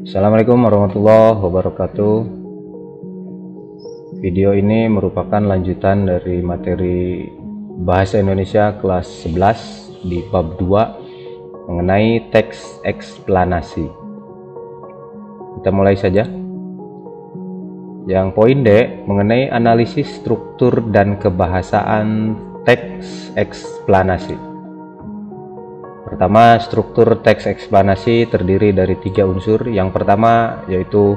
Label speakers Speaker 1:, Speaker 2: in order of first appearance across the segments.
Speaker 1: Assalamualaikum warahmatullahi wabarakatuh. Video ini merupakan lanjutan dari materi Bahasa Indonesia kelas 11 di bab 2 mengenai teks eksplanasi. Kita mulai saja. Yang poin D mengenai analisis struktur dan kebahasaan teks eksplanasi. Pertama, struktur teks eksplanasi terdiri dari 3 unsur. Yang pertama yaitu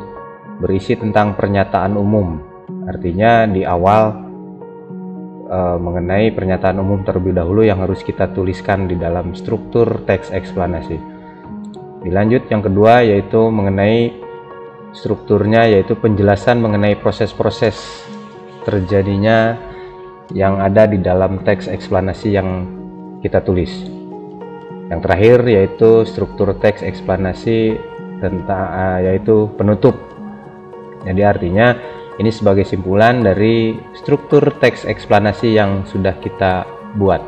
Speaker 1: berisi tentang pernyataan umum. Artinya di awal mengenai pernyataan umum terlebih dahulu yang harus kita tuliskan di dalam struktur teks eksplanasi. Dilanjut yang kedua yaitu mengenai strukturnya, yaitu penjelasan mengenai proses-proses terjadinya yang ada di dalam teks eksplanasi yang kita tulis. Yang terakhir yaitu struktur teks eksplanasi tentang yaitu penutup. Jadi artinya ini sebagai simpulan dari struktur teks eksplanasi yang sudah kita buat,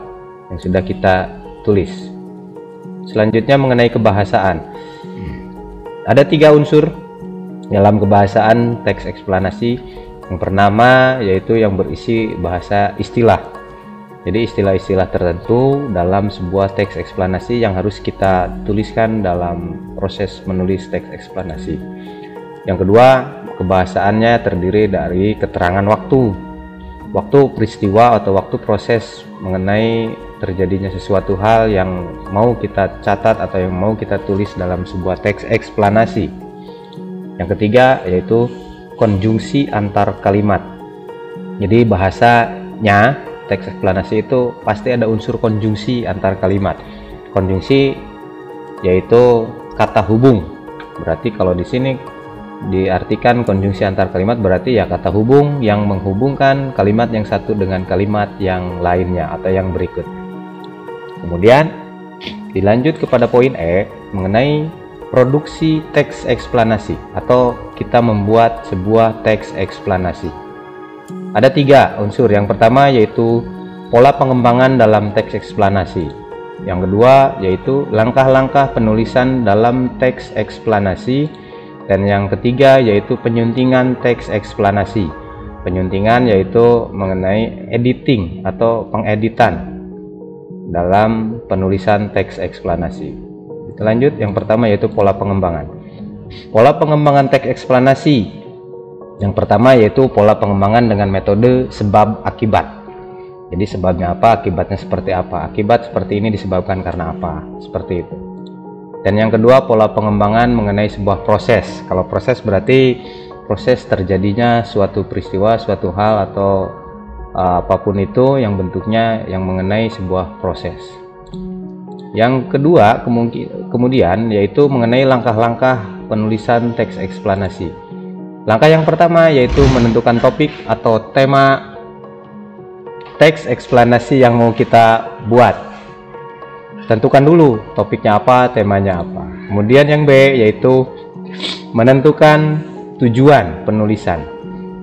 Speaker 1: yang sudah kita tulis. Selanjutnya mengenai kebahasaan. Ada 3 unsur dalam kebahasaan teks eksplanasi. Yang pertama yaitu yang berisi bahasa istilah. Jadi istilah-istilah tertentu dalam sebuah teks eksplanasi yang harus kita tuliskan dalam proses menulis teks eksplanasi. Yang kedua, kebahasaannya terdiri dari keterangan waktu peristiwa atau waktu proses mengenai terjadinya sesuatu hal yang mau kita catat atau yang mau kita tulis dalam sebuah teks eksplanasi. Yang ketiga yaitu konjungsi antar kalimat. Jadi bahasanya teks eksplanasi itu pasti ada unsur konjungsi antar kalimat. Konjungsi yaitu kata hubung. Berarti kalau di sini diartikan konjungsi antar kalimat berarti ya kata hubung yang menghubungkan kalimat yang satu dengan kalimat yang lainnya atau yang berikut. Kemudian dilanjut kepada poin E mengenai produksi teks eksplanasi atau kita membuat sebuah teks eksplanasi. Ada 3 unsur. Yang pertama yaitu pola pengembangan dalam teks eksplanasi. Yang kedua yaitu langkah-langkah penulisan dalam teks eksplanasi. Dan yang ketiga yaitu penyuntingan teks eksplanasi. Penyuntingan yaitu mengenai editing atau pengeditan dalam penulisan teks eksplanasi. Kita lanjut. Yang pertama yaitu pola pengembangan. Pola pengembangan teks eksplanasi. Yang pertama yaitu pola pengembangan dengan metode sebab akibat. Jadi sebabnya apa, akibatnya seperti apa. Akibat seperti ini disebabkan karena apa, seperti itu. Dan yang kedua pola pengembangan mengenai sebuah proses. Kalau proses berarti proses terjadinya suatu peristiwa, suatu hal atau apapun itu yang bentuknya yang mengenai sebuah proses. Yang kedua kemudian yaitu mengenai langkah-langkah penulisan teks eksplanasi. Langkah yang pertama yaitu menentukan topik atau tema teks eksplanasi yang mau kita buat. Tentukan dulu topiknya apa, temanya apa. Kemudian yang B yaitu menentukan tujuan penulisan.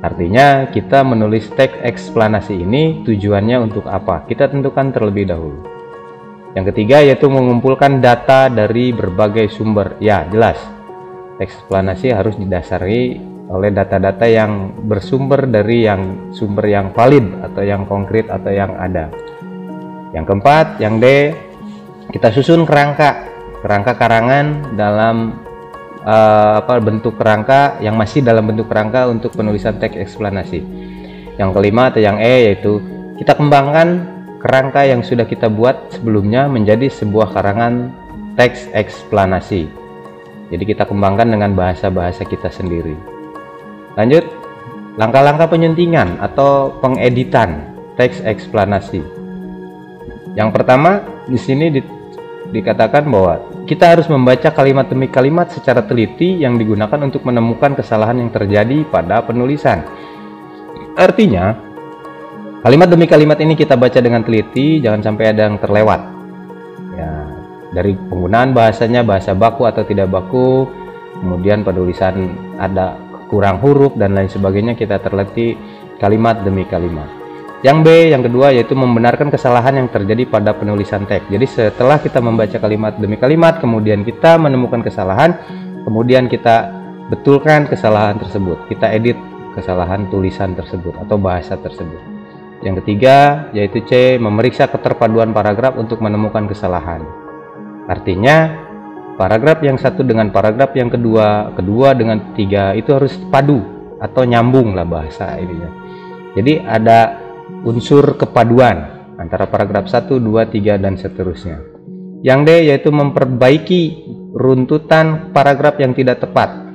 Speaker 1: Artinya kita menulis teks eksplanasi ini tujuannya untuk apa, kita tentukan terlebih dahulu. Yang ketiga yaitu mengumpulkan data dari berbagai sumber. Ya jelas, teks eksplanasi harus didasari oleh data-data yang bersumber dari sumber yang valid atau yang konkret atau yang ada. Yang keempat, yang D, kita susun kerangka karangan dalam bentuk kerangka yang masih dalam bentuk kerangka untuk penulisan teks eksplanasi. Yang kelima atau yang E yaitu kita kembangkan kerangka yang sudah kita buat sebelumnya menjadi sebuah karangan teks eksplanasi. Jadi kita kembangkan dengan bahasa-bahasa kita sendiri. Lanjut, langkah-langkah penyuntingan atau pengeditan teks eksplanasi. Yang pertama di sini dikatakan bahwa kita harus membaca kalimat demi kalimat secara teliti yang digunakan untuk menemukan kesalahan yang terjadi pada penulisan. Artinya, kalimat demi kalimat ini kita baca dengan teliti, jangan sampai ada yang terlewat. Ya, dari penggunaan bahasanya, bahasa baku atau tidak baku, kemudian penulisan ada kurang huruf dan lain sebagainya, kita teliti kalimat demi kalimat. Yang B, yang kedua yaitu membenarkan kesalahan yang terjadi pada penulisan teks. Jadi setelah kita membaca kalimat demi kalimat, kemudian kita menemukan kesalahan, kemudian kita betulkan kesalahan tersebut, kita edit kesalahan tulisan tersebut atau bahasa tersebut. Yang ketiga yaitu C, memeriksa keterpaduan paragraf untuk menemukan kesalahan. Artinya paragraf yang satu dengan paragraf yang kedua, kedua dengan ketiga itu harus padu atau nyambung lah bahasa ininya. Jadi ada unsur kepaduan antara paragraf 1, 2, 3 dan seterusnya. Yang D yaitu memperbaiki runtutan paragraf yang tidak tepat.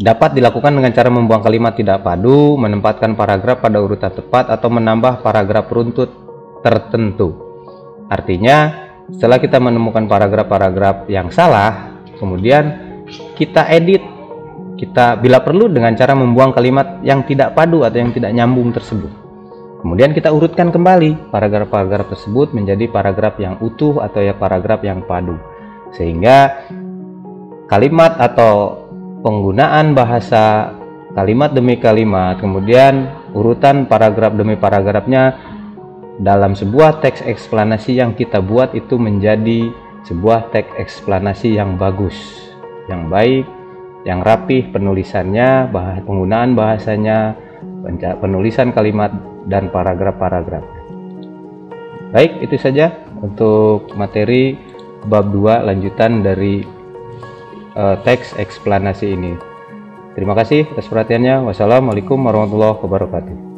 Speaker 1: Dapat dilakukan dengan cara membuang kalimat tidak padu, menempatkan paragraf pada urutan tepat, atau menambah paragraf runtut tertentu. Artinya, setelah kita menemukan paragraf-paragraf yang salah, kemudian kita edit, kita bila perlu dengan cara membuang kalimat yang tidak padu atau yang tidak nyambung tersebut. Kemudian kita urutkan kembali paragraf-paragraf tersebut menjadi paragraf yang utuh atau ya paragraf yang padu. Sehingga kalimat atau penggunaan bahasa kalimat demi kalimat, kemudian urutan paragraf demi paragrafnya dalam sebuah teks eksplanasi yang kita buat itu menjadi sebuah teks eksplanasi yang bagus, yang baik, yang rapih penulisannya, penggunaan bahasanya, penulisan kalimat dan paragraf-paragraf. Baik, itu saja untuk materi bab 2 lanjutan dari teks eksplanasi ini. Terima kasih atas perhatiannya. Wassalamualaikum warahmatullahi wabarakatuh.